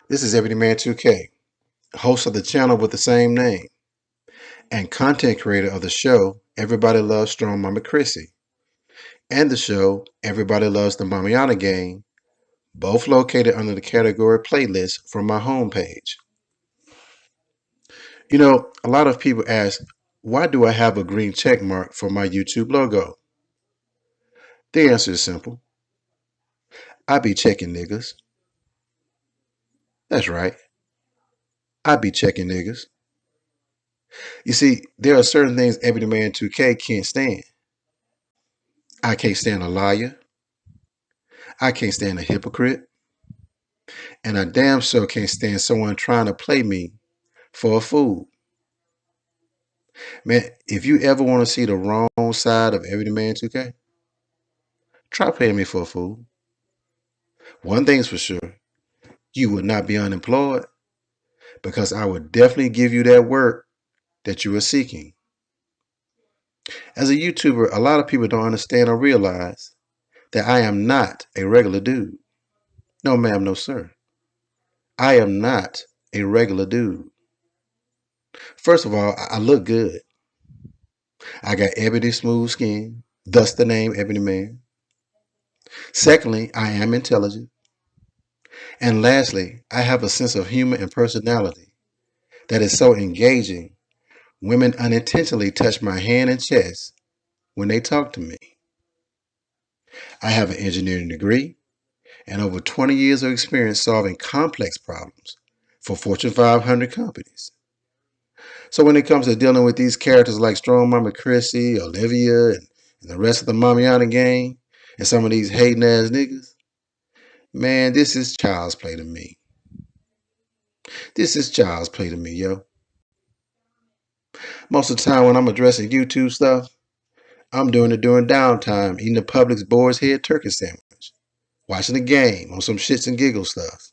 This is EbonyMan 2K, host of the channel with the same name, and content creator of the show Everybody Loves Strong Mama Chrissy, and the show Everybody Loves the Mamiana Game, both located under the category playlist from my homepage. You know, a lot of people ask, why do I have a green check mark for my YouTube logo? The answer is simple. I be checking niggas. That's right. I be checking niggas. You see, there are certain things EbonyMan 2K can't stand. I can't stand a liar. I can't stand a hypocrite. And I damn sure can't stand someone trying to play me for a fool. Man, if you ever want to see the wrong side of EbonyMan 2K, try playing me for a fool. One thing's for sure, you would not be unemployed because I would definitely give you that work that you are seeking. As a YouTuber, a lot of people don't understand or realize that I am not a regular dude. No, ma'am, no, sir. I am not a regular dude. First of all, I look good. I got ebony smooth skin, thus the name EbonyMan. Secondly, I am intelligent. And lastly, I have a sense of humor and personality that is so engaging, women unintentionally touch my hand and chest when they talk to me. I have an engineering degree and over 20 years of experience solving complex problems for Fortune 500 companies. So when it comes to dealing with these characters like Strong Mama Chrissy, Olivia, and the rest of the Mamiana gang, and some of these hating ass niggas, man, this is child's play to me. This is child's play to me, yo. Most of the time when I'm addressing YouTube stuff, I'm doing it during downtime, eating the Publix Boar's Head turkey sandwich, watching the game on some shits and giggles stuff.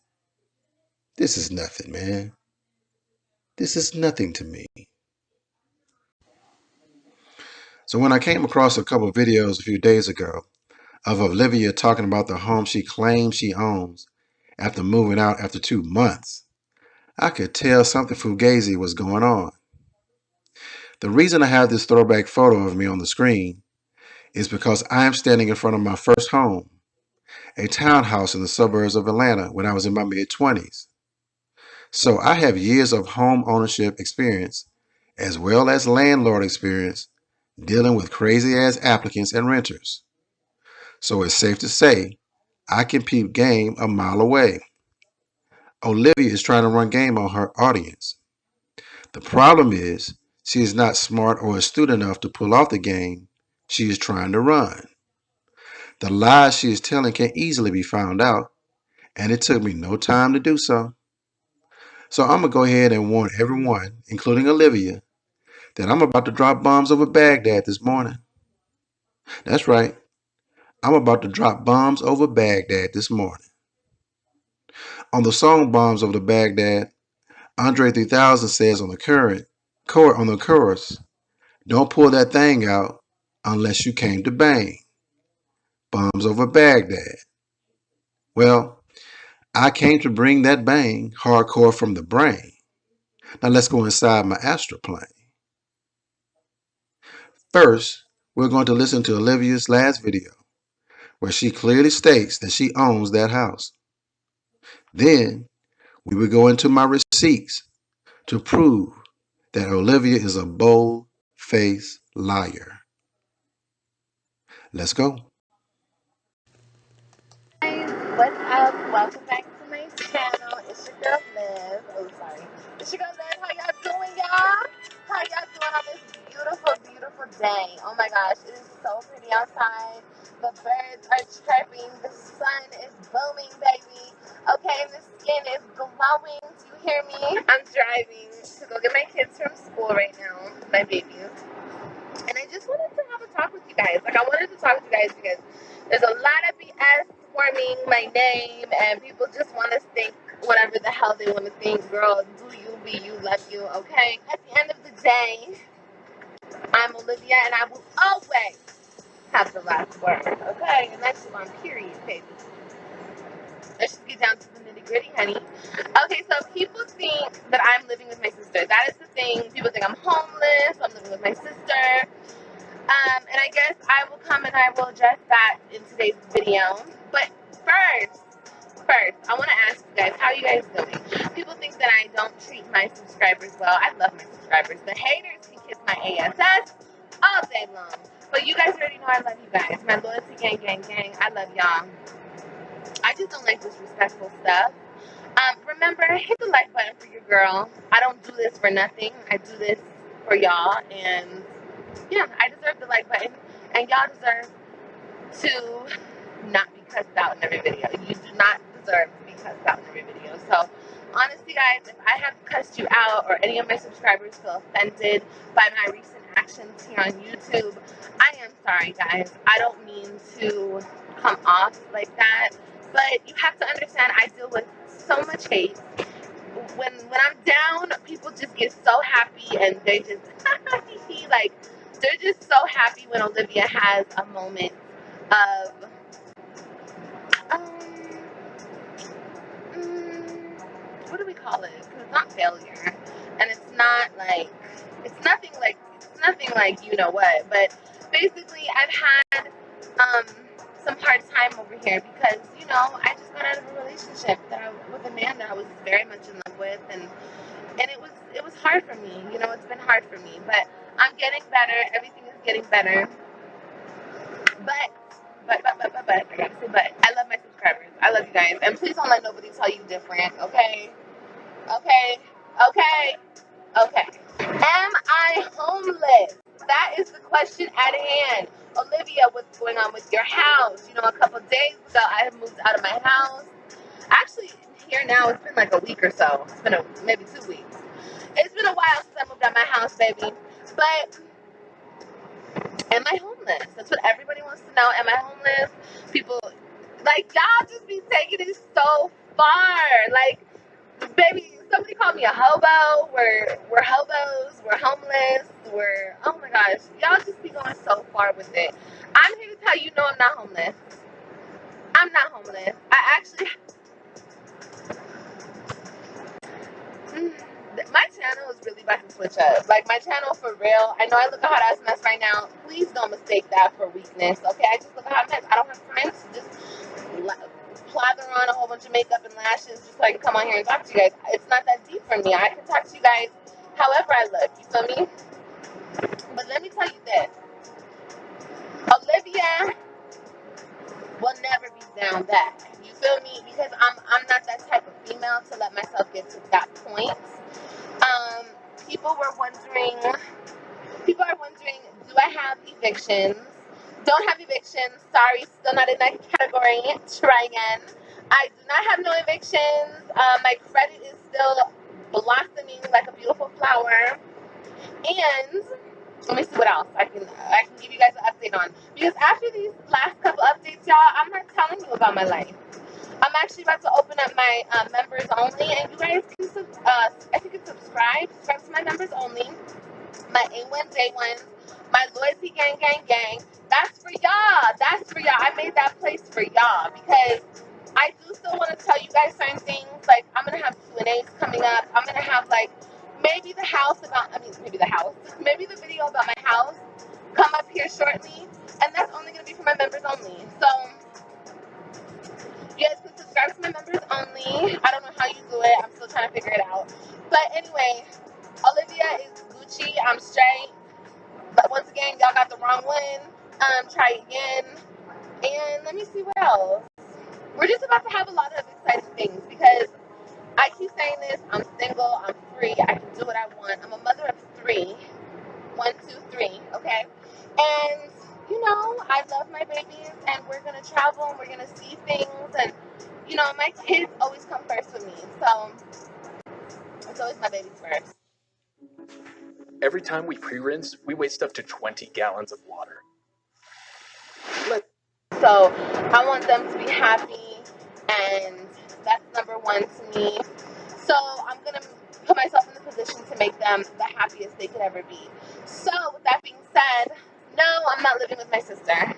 This is nothing, man. This is nothing to me. So when I came across a couple of videos a few days ago of Olivia talking about the home she claims she owns after moving out after 2 months, I could tell something fugazi was going on. The reason I have this throwback photo of me on the screen is because I am standing in front of my first home, a townhouse in the suburbs of Atlanta when I was in my mid-20s. So I have years of home ownership experience as well as landlord experience dealing with crazy ass applicants and renters. So it's safe to say I can peep game a mile away. Olivia is trying to run game on her audience. The problem is she is not smart or astute enough to pull off the game she is trying to run. The lies she is telling can easily be found out, and it took me no time to do so. So I'm going to go ahead and warn everyone, including Olivia, that I'm about to drop bombs over Baghdad this morning. That's right. I'm about to drop bombs over Baghdad this morning. On the song Bombs Over Baghdad, Andre 3000 says on the chorus, don't pull that thing out unless you came to bang. Bombs over Baghdad. Well, I came to bring that bang hardcore from the brain. Now let's go inside my astral plane. First, we're going to listen to Olivia's last video, where she clearly states that she owns that house. Then, we will go into my receipts to prove that Olivia is a bold-faced liar. Let's go. Guys, what's up? Welcome back to my channel. It's your girl Liv. Oh, sorry. It's your girl Liv. How y'all doing, y'all? How y'all doing on this beautiful, beautiful day? Oh my gosh, it is so pretty outside. The birds are chirping. The sun is booming, baby. Okay, the skin is glowing. Do you hear me? I'm driving to go get my kids from school right now, my babies. And I just wanted to have a talk with you guys. Like, I wanted to talk with you guys because there's a lot of BS forming my name, and people just want to think whatever the hell they want to think. Girl, do you, be you, love you, okay? At the end of the day, I'm Olivia, and I will always have the last word, okay? And that's just on period, baby. Let's just get down to the nitty gritty, honey. Okay, so people think that I'm living with my sister. That is the thing. People think I'm homeless. I'm living with my sister. And I guess I will come and I will address that in today's video. But first, I want to ask you guys, how are you guys doing? People think that I don't treat my subscribers well. I love my subscribers. The haters can kiss my ass all day long. But you guys already know I love you guys. My loyalty gang. I love y'all. I just don't like disrespectful stuff. Remember, hit the like button for your girl. I don't do this for nothing. I do this for y'all. And yeah, I deserve the like button. And y'all deserve to not be cussed out in every video. You do not deserve to be cussed out in every video. So honestly, guys, if I have cussed you out or any of my subscribers feel offended by my recent actions here on YouTube, I am sorry, guys. I don't mean to come off like that, but you have to understand I deal with so much hate. When I'm down, people just get so happy and they just like they're just so happy when Olivia has a moment of what do we call it? Because it's not failure, and it's nothing like you know what. But basically, I've had some hard time over here because I just got out of a relationship with a man that I was very much in love with, and it was hard for me. It's been hard for me, but I'm getting better. Everything is getting better. But, I gotta say, but I love my subscribers. I love you guys. And please don't let nobody tell you different, okay? Okay? Am I homeless? That is the question at hand. Olivia, what's going on with your house? A couple days ago, I have moved out of my house. Actually, here now, it's been like a week or so. It's been maybe 2 weeks. It's been a while since I moved out of my house, baby. But am I homeless? That's what everybody wants to know. Am I homeless? People, y'all just be taking it so far. Baby, somebody called me a hobo. We're hobos. We're homeless. Oh my gosh. Y'all just be going so far with it. I'm here to tell you, no, I'm not homeless. I'm not homeless. I actually... My channel is really about to switch up. My channel for real. I know I look a hot ass mess right now. Please don't mistake that for weakness. Okay, I just look a hot mess. I don't have time to just plather on a whole bunch of makeup and lashes just so I can come on here and talk to you guys. It's not that deep for me. I can talk to you guys however I look. You feel me? But let me tell you this. Olivia will never be down bad. You feel me? Because I'm not that type of female to let myself get to that point. People are wondering, do I have evictions? Don't have evictions. Sorry, still not in that category. Try again. I do not have no evictions. My credit is still blossoming like a beautiful flower. And let me see what else I can give you guys an update on. Because after these last couple updates, y'all, I'm not telling you about my life. I'm actually about to open up my members only, and you guys can I think it's subscribe to my members only, my A1 Day ones, my loyalty gang. That's for y'all. I made that place for y'all because I do still want to tell you guys certain things. I'm gonna have Q&As coming up. I'm gonna have maybe maybe the video about my house come up here shortly, and that's only gonna be for my members only. So you guys can subscribe to my members only. I don't know how you do it. I'm still trying to figure it out. But anyway, Olivia is Gucci. I'm straight. But once again, y'all got the wrong one. Try again. And let me see what else. We're just about to have a lot of exciting things because I keep saying this. I'm single. I'm free. I can do what I want. I'm a mother of 3. 1, 2, 3. Okay. And I love my babies, and we're gonna travel, and we're gonna see things, and my kids always come first with me, so it's always my babies first. Every time we pre-rinse, we waste up to 20 gallons of water. So I want them to be happy, and that's number 1 to me. So I'm gonna put myself in the position to make them the happiest they could ever be. So with that being said, no, I'm not living with my sister.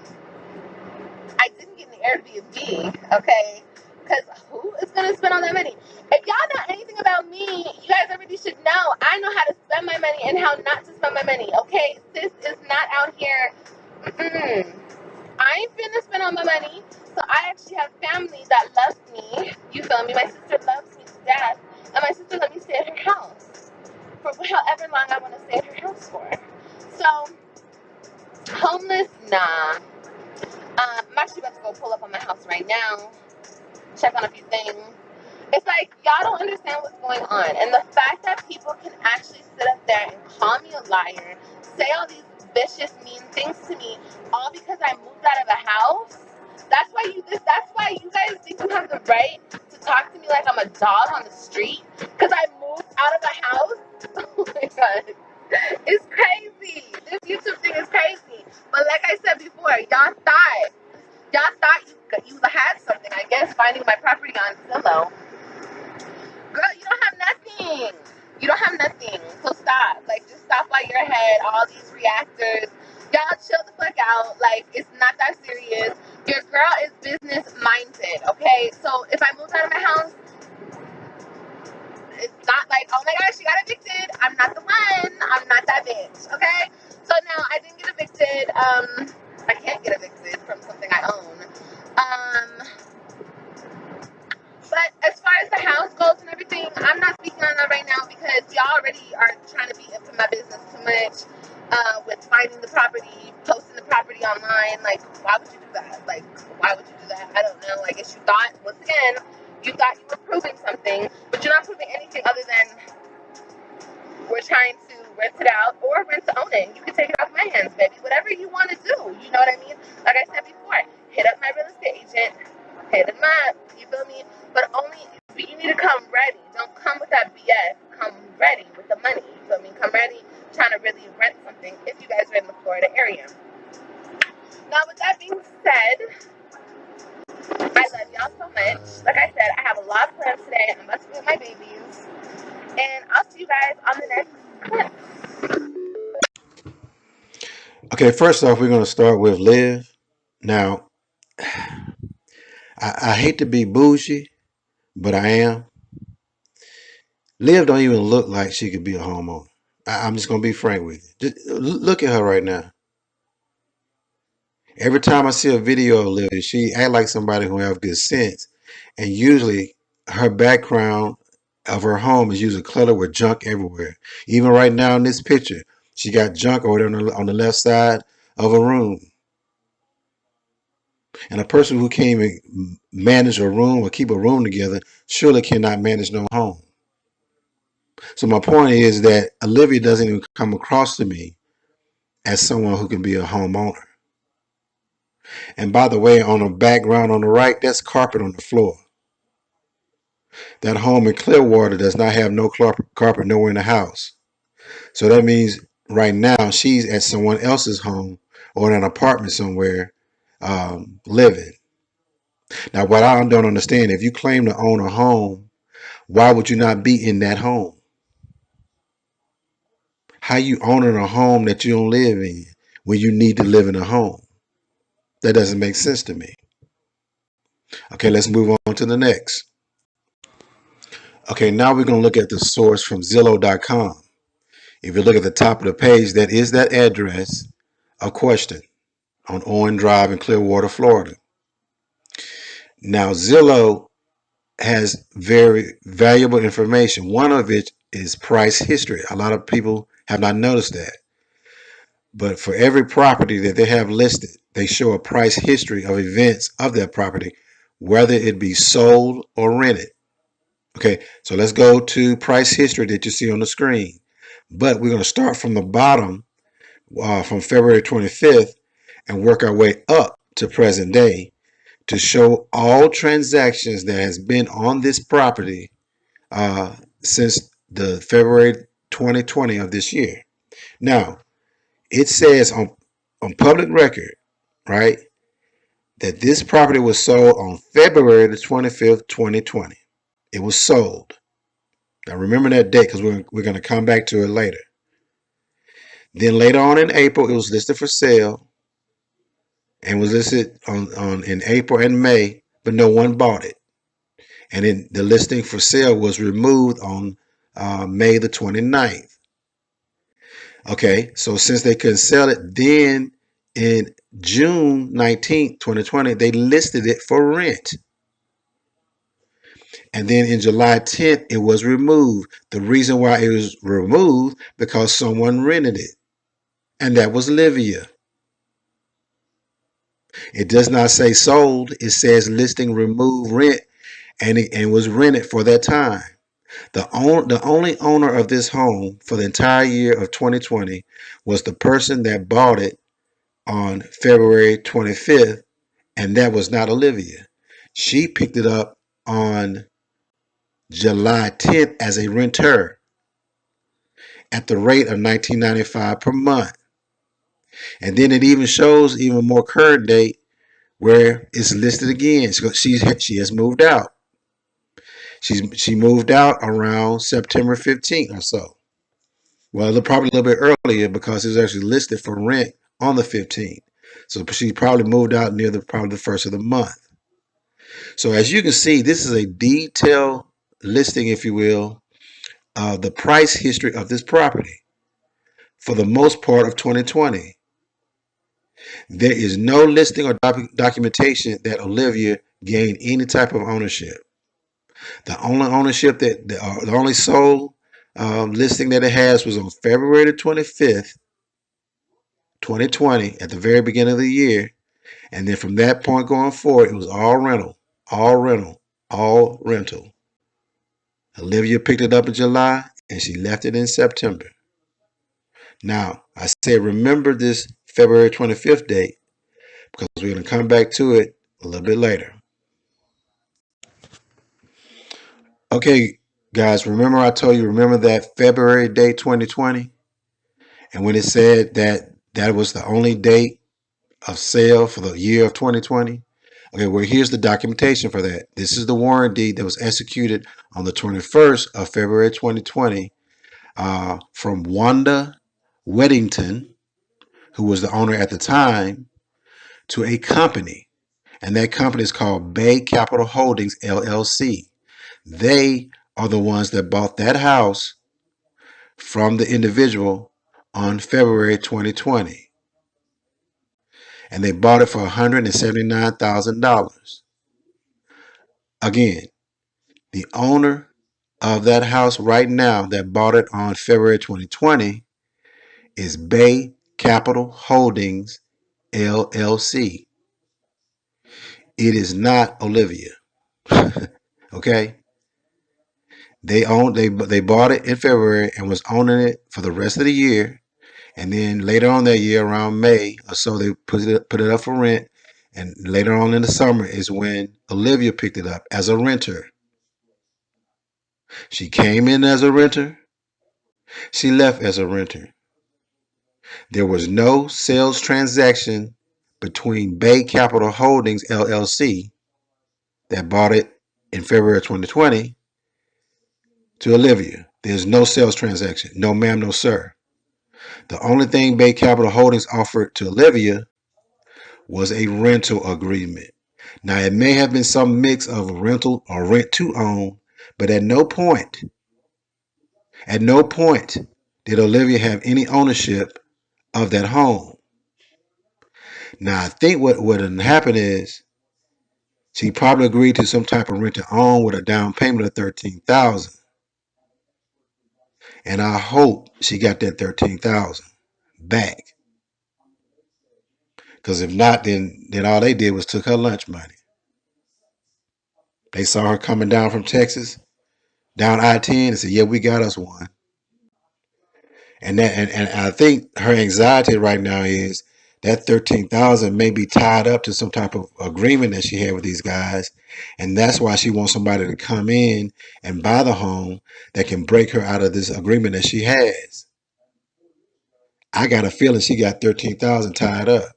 I didn't get an Airbnb, okay? Because who is going to spend all that money? If If y'all know anything about me, you guys already should know. I know how to spend my money and how not to spend my money, okay? Sis is not out here. I ain't finna spend all my money. So I actually have family that loves me. You feel me? My sister loves me to death. And my sister let me stay at her house for however long I want to stay at her house for. So, homeless? Nah. I'm actually about to go pull up on my house right now, check on a few things. It's like, y'all don't understand what's going on. And the fact that people can actually sit up there and call me a liar, say all these vicious, mean things to me, all because I moved out of a house. That's why you guys think you have the right to talk to me like I'm a dog on the street. Because I moved out of a house. Oh my God. It's crazy. This YouTube thing is crazy. But like I said before, y'all thought you had something, I guess, finding my property on Zillow. Girl, you don't have nothing. You don't have nothing. So stop. Like, just stop while you're ahead. All these reactors. Y'all chill the fuck out. Like, it's not that serious. Your girl is business minded, okay? So if I moved out of my house, it's not like, oh my gosh, she got evicted. I'm not the one. I'm not that bitch, okay? So now I didn't get evicted. I can't get evicted from something I own. But as far as the house goes and everything, I'm not speaking on that right now because y'all already are trying to be into my business too much with finding the property, posting the property online. Like, why would you do that? Like, why would you do that? I don't know. I guess you thought, once again, you thought you were proving something, but you're not proving anything other than we're trying to rent it out or rent to own it. You can take it off my hands, baby. Whatever you want to do. You know what I mean? Like I said before, hit up my real estate agent. Hit him up. You feel me? But you need to come ready. Don't come with that BS. Come ready with the money. You feel me? Come ready trying to really rent something if you guys are in the Florida area. Now, with that being said, I love y'all so much. Like I said, I have a lot of plans today. I'm about to be with my babies. And I'll see you guys on the next clip. Okay, first off, we're going to start with LIV. Now, I hate to be bougie, but I am. LIV don't even look like she could be a homeowner. I'm just going to be frank with you. Just look at her right now. Every time I see a video of LIV, she act like somebody who have good sense. And usually her background of her home is usually cluttered with junk everywhere. Even right now in this picture, she got junk over there on the left side of a room. And a person who can't even manage a room or keep a room together surely cannot manage no home. So my point is that Olivia doesn't even come across to me as someone who can be a homeowner. And by the way, on the background on the right, that's carpet on the floor. That home in Clearwater does not have no carpet nowhere in the house. So that means right now she's at someone else's home or in an apartment somewhere living. Now, what I don't understand, if you claim to own a home, why would you not be in that home? How you owning a home that you don't live in when you need to live in a home? That doesn't make sense to me. Okay, let's move on to the next. Okay, now we're going to look at the source from Zillow.com. If you look at the top of the page, that is that address of question on Owen Drive in Clearwater, Florida. Now, Zillow has very valuable information. One of it is price history. A lot of people have not noticed that. But for every property that they have listed, they show a price history of events of that property, whether it be sold or rented. Okay, so let's go to price history that you see on the screen. But we're going to start from the bottom, from February 25th, and work our way up to present day to show all transactions that has been on this property since the February 2020 of this year. Now, it says on public record, right, that this property was sold on February the 25th, 2020. It was sold. Now remember that date because we're going to come back to it later. Then later on in April, it was listed for sale and was listed on in April and May, but no one bought it. And then the listing for sale was removed on May the 29th. Okay, so since they couldn't sell it, then in June 19th, 2020, they listed it for rent. And then in July 10th, it was removed. The reason why it was removed, because someone rented it. And that was Livia. It does not say sold. It says listing remove rent, and it was rented for that time. The only owner of this home for the entire year of 2020 was the person that bought it on February 25th, and that was not Olivia. She picked it up on July 10th as a renter at the rate of $19.95 per month. And then it even shows even more current date where it's listed again. She has moved out. She moved out around September 15th or so. Well, probably a little bit earlier because it was actually listed for rent on the 15th. So she probably moved out near probably the first of the month. So as you can see, this is a detailed listing, if you will, of the price history of this property for the most part of 2020. There is no listing or documentation that Olivia gained any type of ownership. The only ownership the only sole listing that it has was on February the 25th, 2020, at the very beginning of the year. And then from that point going forward, it was all rental, all rental, all rental. Olivia picked it up in July and she left it in September. Now, I said remember this February 25th date because we're going to come back to it a little bit later. Okay, guys, remember I told you, remember that February date 2020? And when it said that was the only date of sale for the year of 2020? Okay, well, here's the documentation for that. This is the warranty that was executed on the 21st of February 2020 from Wanda Weddington, who was the owner at the time, to a company. And that company is called Bay Capital Holdings, LLC. They are the ones that bought that house from the individual on February 2020. And they bought it for $179,000. Again, the owner of that house right now that bought it on February 2020 is Bay Capital Holdings, LLC. It is not Olivia. Okay? They bought it in February and was owning it for the rest of the year. And then later on that year, around May or so, they put it up for rent. And later on in the summer is when Olivia picked it up as a renter. She came in as a renter. She left as a renter. There was no sales transaction between Bay Capital Holdings, LLC, that bought it in February 2020 to Olivia. There's no sales transaction. No ma'am, no sir. The only thing Bay Capital Holdings offered to Olivia was a rental agreement. Now, it may have been some mix of rental or rent to own, but at no point did Olivia have any ownership of that home. Now, I think what happened is she probably agreed to some type of rent to own with a down payment of $13,000. And I hope she got that $13,000 back. Because if not, then all they did was took her lunch money. They saw her coming down from Texas, down I-10, and said, yeah, we got us one. And I think her anxiety right now is that $13,000 may be tied up to some type of agreement that she had with these guys. And that's why she wants somebody to come in and buy the home that can break her out of this agreement that she has. I got a feeling she got $13,000 tied up.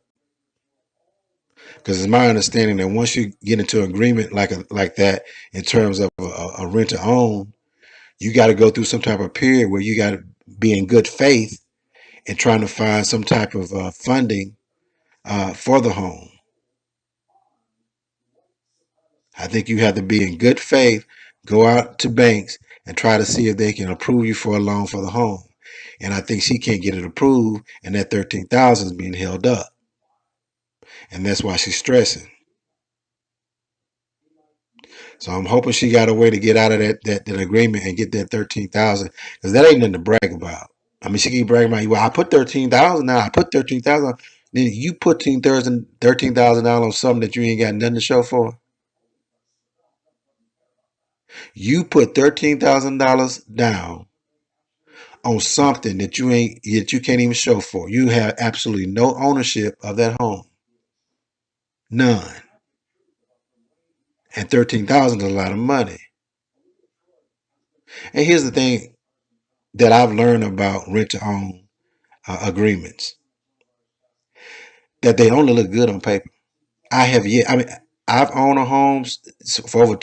Because it's my understanding that once you get into an agreement like that in terms of a rent to own, you got to go through some type of period where you got to be in good faith and trying to find some type of funding for the home. I think you have to be in good faith, go out to banks and try to see if they can approve you for a loan for the home. And I think she can't get it approved, and that $13,000 is being held up. And that's why she's stressing. So I'm hoping she got a way to get out of that agreement and get that 13,000, because that ain't nothing to brag about. I mean, she keep bragging about, well, I put 13,000 now. I put 13,000. Then you put $13,000 on something that you ain't got nothing to show for. You put $13,000 down on something that you can't even show for. You have absolutely no ownership of that home, none. And 13,000 is a lot of money. And here's the thing that I've learned about rent to own agreements, that they only look good on paper. I mean, I've owned a home for over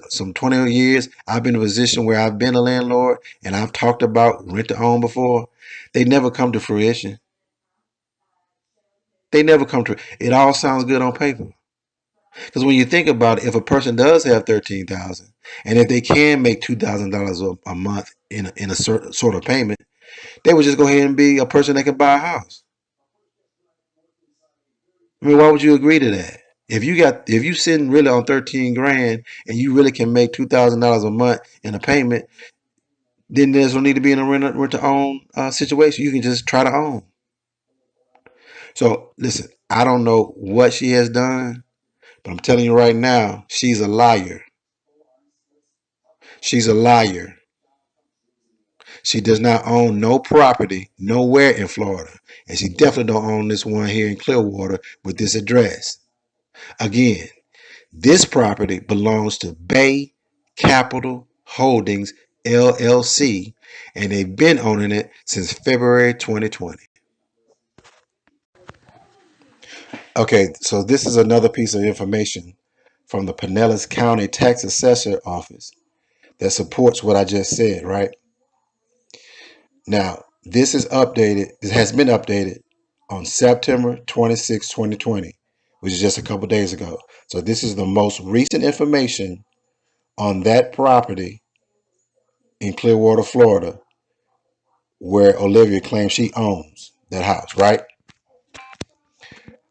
some 20 years. I've been in a position where I've been a landlord and I've talked about rent to own before. They never come to fruition. They never come to it. All sounds good on paper. Because when you think about it, if a person does have 13,000, and if they can make $2,000 a month in a certain sort of payment, they would just go ahead and be a person that can buy a house. I mean, why would you agree to that? If you sitting really on 13 grand and you really can make $2,000 a month in a payment, then there's no need to be in a rent to own situation. You can just try to own. So listen, I don't know what she has done, but I'm telling you right now, she's a liar. She's a liar. She does not own no property nowhere in Florida, and she definitely don't own this one here in Clearwater with this address. Again, this property belongs to Bay Capital Holdings LLC, and they've been owning it since February 2020. Okay, so this is another piece of information from the Pinellas County Tax Assessor Office that supports what I just said, right? Now, this is updated, it has been updated on September 26, 2020, which is just a couple days ago. So this is the most recent information on that property in Clearwater, Florida, where Olivia claims she owns that house, right?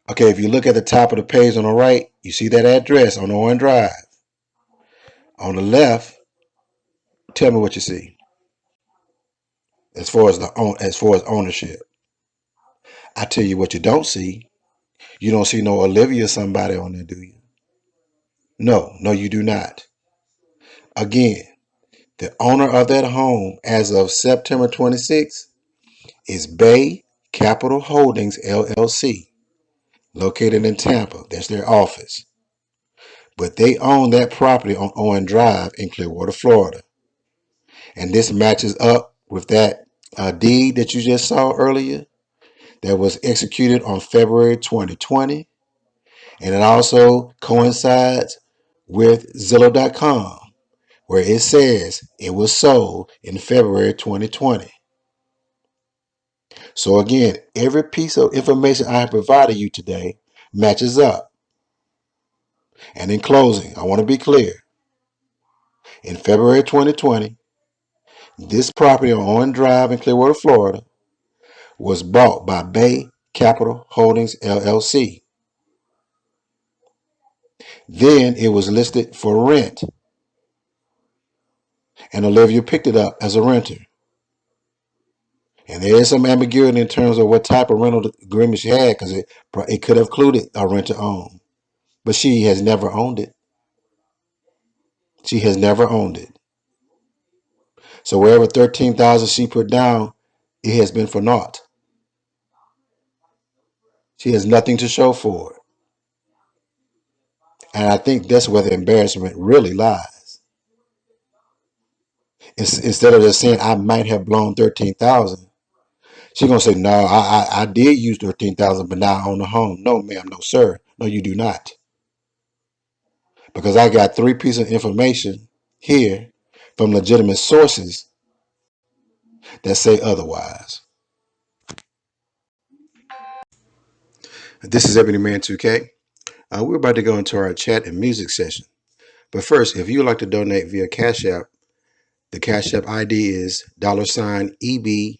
Okay, if you look at the top of the page on the right, you see that address on Owen Drive. On the left, tell me what you see as far as ownership. I tell you what you don't see. You don't see no Olivia somebody on there, do you? No, you do not. Again, the owner of that home as of September 26th is Bay Capital Holdings LLC, located in Tampa. That's their office. But they own that property on Owen Drive in Clearwater, Florida. And this matches up with that deed that you just saw earlier that was executed on February 2020. And it also coincides with Zillow.com, where it says it was sold in February 2020. So again, every piece of information I have provided you today matches up. And in closing, I want to be clear. In February 2020, this property on Owen Drive in Clearwater, Florida, was bought by Bay Capital Holdings LLC. Then it was listed for rent, and Olivia picked it up as a renter. And there is some ambiguity in terms of what type of rental agreement she had, because it could have included a rent to own. But she has never owned it. She has never owned it. So wherever 13,000 she put down, it has been for naught. She has nothing to show for it. And I think that's where the embarrassment really lies. Instead of just saying I might have blown 13,000, she's gonna say, no, I did use 13,000, but now I own a home. No, ma'am, no, sir. No, you do not. Because I got 3 pieces of information here from legitimate sources that say otherwise. This is EbonyMan 2K. We're about to go into our chat and music session. But first, if you would like to donate via Cash App, the Cash App ID is $EbMN2K.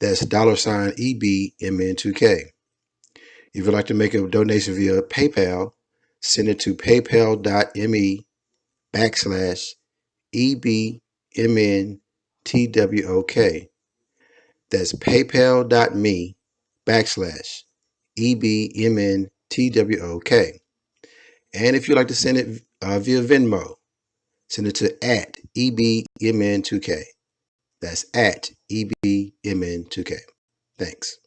That's $EbMN2K. If you'd like to make a donation via PayPal, send it to paypal.me/EbMNTWOK. That's paypal.me/EbMNTWOK. And if you'd like to send it via Venmo, send it to @EbMN2K. That's @EbMN2K. Thanks.